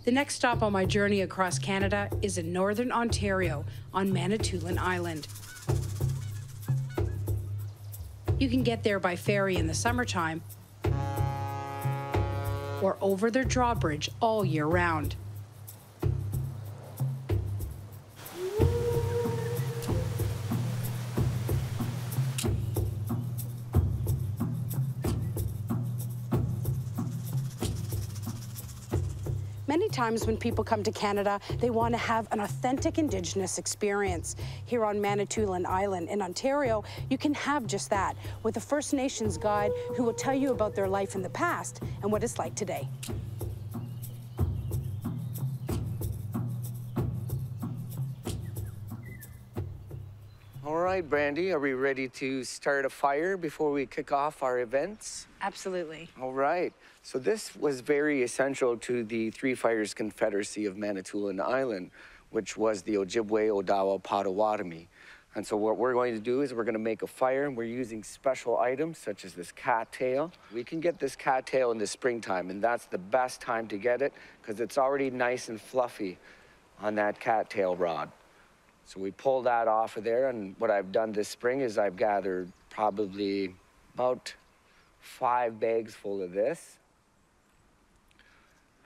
The next stop on my journey across Canada is in northern Ontario on Manitoulin Island. You can get there by ferry in the summertime or over their drawbridge all year round. Many times when people come to Canada, they want to have an authentic Indigenous experience. Here on Manitoulin Island in Ontario, you can have just that with a First Nations guide who will tell you about their life in the past and what it's like today. All right, Brandy, are we ready to start a fire before we kick off our events? Absolutely. All right. So this was very essential to the Three Fires Confederacy of Manitoulin Island, which was the Ojibwe, Odawa, Potawatomi. And so what we're going to do is we're going to make a fire, and we're using special items such as this cattail. We can get this cattail in the springtime, and that's the best time to get it because it's already nice and fluffy on that cattail rod. So we pull that off of there, and what I've done this spring is I've gathered probably about 5 bags full of this.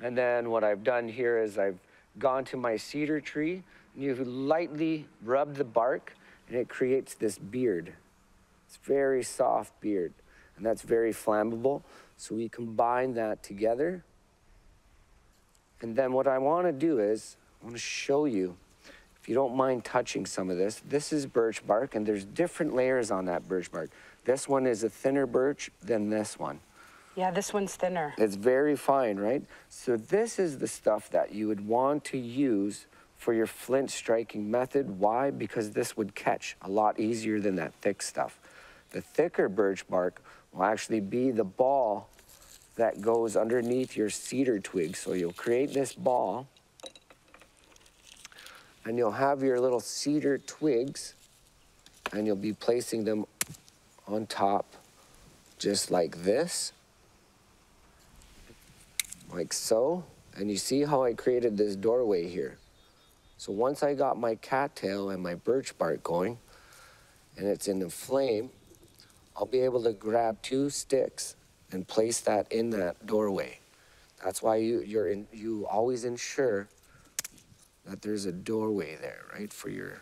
And then what I've done here is I've gone to my cedar tree, and you lightly rub the bark, and it creates this beard. It's very soft beard, and that's very flammable. So we combine that together. And then what I want to do is I want to show you, if you don't mind touching some of this, this is birch bark, and there's different layers on that birch bark. This one is a thinner birch than this one. Yeah, this one's thinner. It's very fine, right? So this is the stuff that you would want to use for your flint striking method. Why? Because this would catch a lot easier than that thick stuff. The thicker birch bark will actually be the ball that goes underneath your cedar twig. So you'll create this ball, and you'll have your little cedar twigs, and you'll be placing them on top just like this. Like so, and you see how I created this doorway here. So once I got my cattail and my birch bark going, and it's in the flame, I'll be able to grab 2 sticks and place that in that doorway. That's why you always ensure that there's a doorway there, right, for your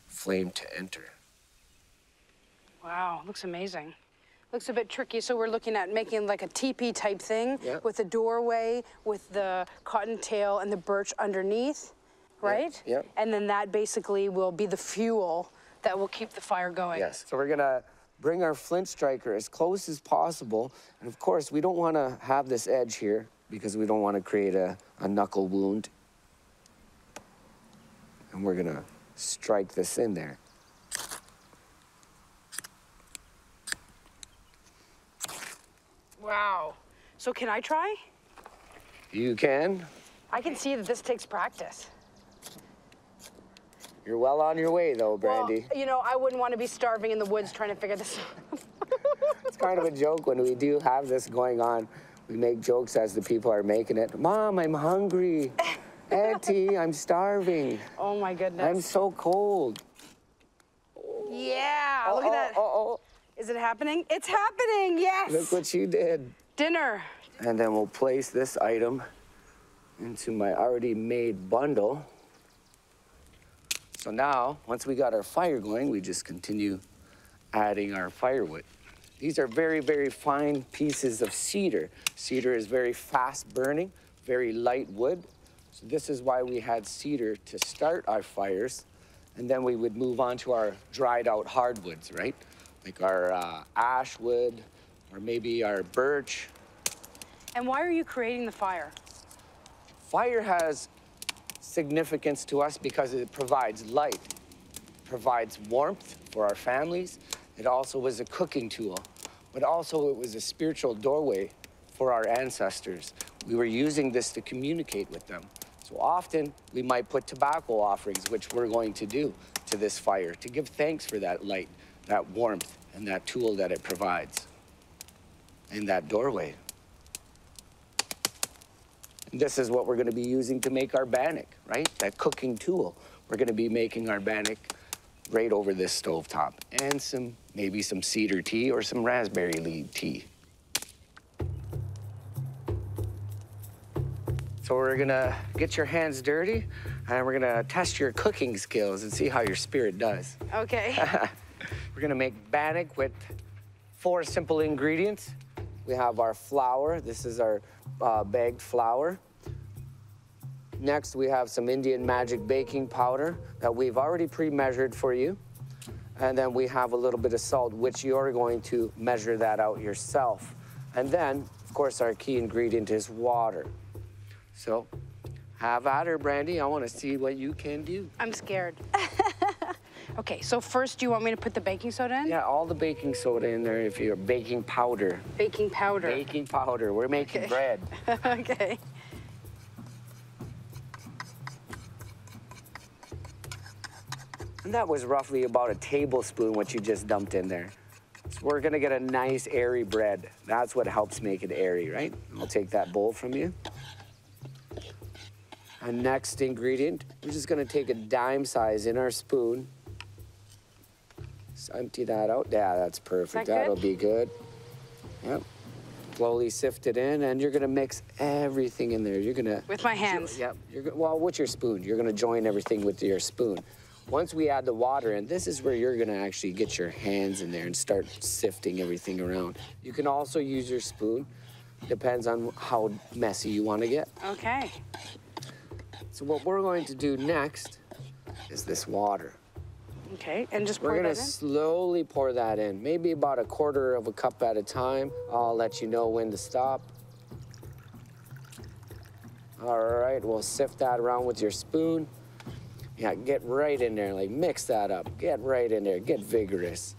flame to enter. Wow, looks amazing. Looks a bit tricky, so we're looking at making like a teepee type thing. Yep. With a doorway, with the cottontail and the birch underneath, right? Yep. And then that basically will be the fuel that will keep the fire going. Yes, so we're gonna bring our flint striker as close as possible. And of course, we don't wanna have this edge here because we don't wanna create a knuckle wound. And we're gonna strike this in there. Wow. So can I try? You can. I can see that this takes practice. You're well on your way, though, Brandy. Well, you know, I wouldn't want to be starving in the woods trying to figure this out. It's kind of a joke when we do have this going on. We make jokes as the people are making it. Mom, I'm hungry. Auntie, I'm starving. Oh, my goodness. I'm so cold. Yeah, look at that. Is it happening? It's happening, yes. Look what you did. Dinner. And then we'll place this item into my already made bundle. So now, once we got our fire going, we just continue adding our firewood. These are very, very fine pieces of cedar. Cedar is very fast burning, very light wood. So this is why we had cedar to start our fires. And then we would move on to our dried out hardwoods, right? Like our ash wood, or maybe our birch. And why are you creating the fire? Fire has significance to us because it provides light, provides warmth for our families. It also was a cooking tool, but also it was a spiritual doorway for our ancestors. We were using this to communicate with them. So often we might put tobacco offerings, which we're going to do, to this fire to give thanks for that light, that warmth, and that tool that it provides in that doorway. This is what we're gonna be using to make our bannock, right? That cooking tool. We're gonna be making our bannock right over this stovetop. And maybe some cedar tea or some raspberry leaf tea. So we're gonna get your hands dirty and we're gonna test your cooking skills and see how your spirit does. Okay. We're gonna make bannock with 4 simple ingredients. We have our flour. This is our bagged flour. Next, we have some Indian Magic baking powder that we've already pre-measured for you. And then we have a little bit of salt, which you're going to measure that out yourself. And then, of course, our key ingredient is water. So, have at her, Brandy. I want to see what you can do. I'm scared. Okay, so first, do you want me to put the baking soda in? Yeah, all the baking soda in there if you're baking powder. Baking powder. Baking powder. We're making bread. Okay. And that was roughly about a tablespoon what you just dumped in there. So we're gonna get a nice airy bread. That's what helps make it airy, right? I'll take that bowl from you. And next ingredient, we're just gonna take a dime size in our spoon. Just empty that out. Yeah, that's perfect. That'll be good. Yep. Slowly sift it in, and you're gonna mix everything in there. You're gonna... With my hands? Yep. Well, with your spoon. You're gonna join everything with your spoon. Once we add the water in, this is where you're gonna actually get your hands in there and start sifting everything around. You can also use your spoon. Depends on how messy you wanna get. Okay. So what we're going to do next is this water. Okay, and just pour We're that gonna in? slowly pour that in, maybe about 1/4 cup at a time. I'll let you know when to stop. All right, we'll sift that around with your spoon. Yeah, get right in there, like mix that up. Get right in there, get vigorous.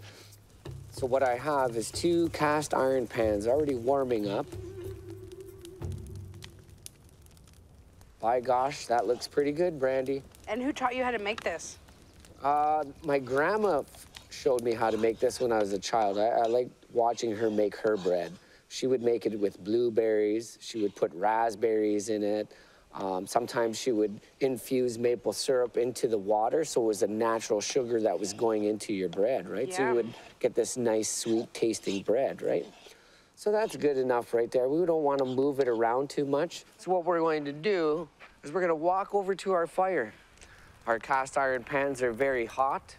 So what I have is 2 cast iron pans already warming up. By gosh, that looks pretty good, Brandy. And who taught you how to make this? My grandma showed me how to make this when I was a child. I liked watching her make her bread. She would make it with blueberries. She would put raspberries in it. Sometimes she would infuse maple syrup into the water, so it was a natural sugar that was going into your bread, right? Yeah. So you would get this nice, sweet-tasting bread, right? So that's good enough right there. We don't want to move it around too much. So what we're going to do is we're going to walk over to our fire. Our cast iron pans are very hot,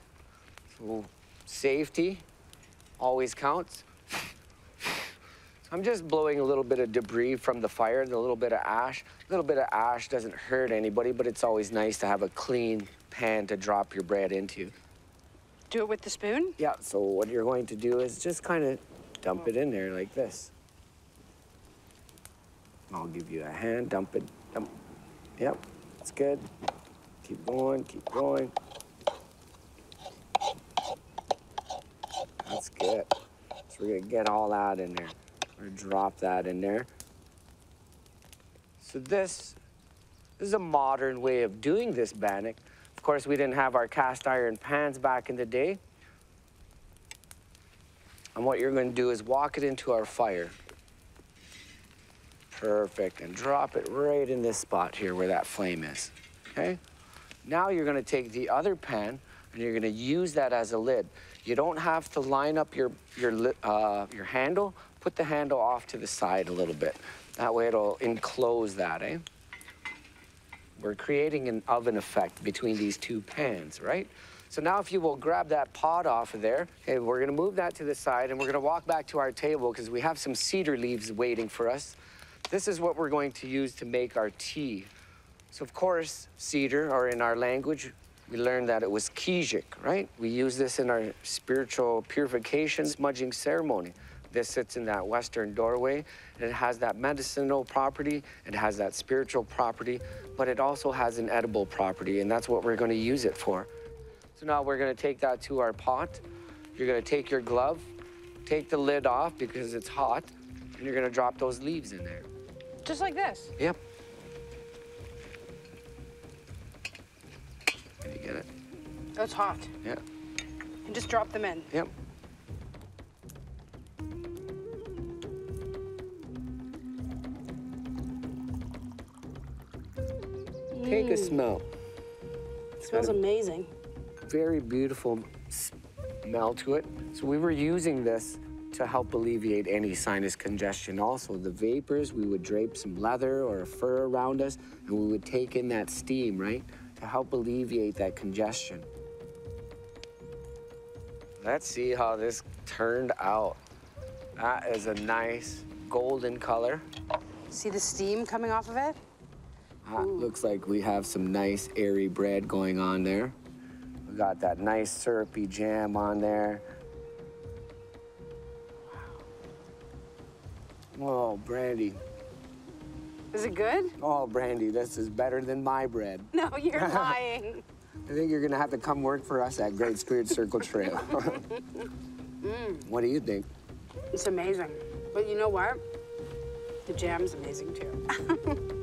so safety always counts. I'm just blowing a little bit of debris from the fire and a little bit of ash. A little bit of ash doesn't hurt anybody, but it's always nice to have a clean pan to drop your bread into. Do it with the spoon? Yeah, so what you're going to do is just kind of dump it in there like this. I'll give you a hand, dump it, dump. Yep, that's good. Keep going, keep going. That's good. So we're gonna get all that in there. We're gonna drop that in there. So this is a modern way of doing this bannock. Of course, we didn't have our cast iron pans back in the day. And what you're gonna do is walk it into our fire. Perfect, and drop it right in this spot here where that flame is, okay? Now you're gonna take the other pan and you're gonna use that as a lid. You don't have to line up your handle. Put the handle off to the side a little bit. That way it'll enclose that, eh? We're creating an oven effect between these 2 pans, right? So now if you will grab that pot off of there, okay, we're gonna move that to the side and we're gonna walk back to our table because we have some cedar leaves waiting for us. This is what we're going to use to make our tea. So of course, cedar, or in our language, we learned that it was kijik, right? We use this in our spiritual purification smudging ceremony. This sits in that western doorway, and it has that medicinal property, it has that spiritual property, but it also has an edible property, and that's what we're gonna use it for. So now we're gonna take that to our pot. You're gonna take your glove, take the lid off because it's hot, and you're gonna drop those leaves in there. Just like this? Yep. Can you get it? Oh, it's hot. Yeah. And just drop them in. Yep. Take a smell. It smells amazing. Very beautiful smell to it. So we were using this to help alleviate any sinus congestion. Also, the vapors, we would drape some leather or a fur around us, and we would take in that steam, right, to help alleviate that congestion. Let's see how this turned out. That is a nice golden color. See the steam coming off of it? Looks like we have some nice airy bread going on there. We got that nice syrupy jam on there. Oh, Brandy. Is it good? Oh, Brandy, this is better than my bread. No, you're lying. I think you're gonna have to come work for us at Great Spirit Circle Trail. What do you think? It's amazing. But you know what? The jam's amazing too.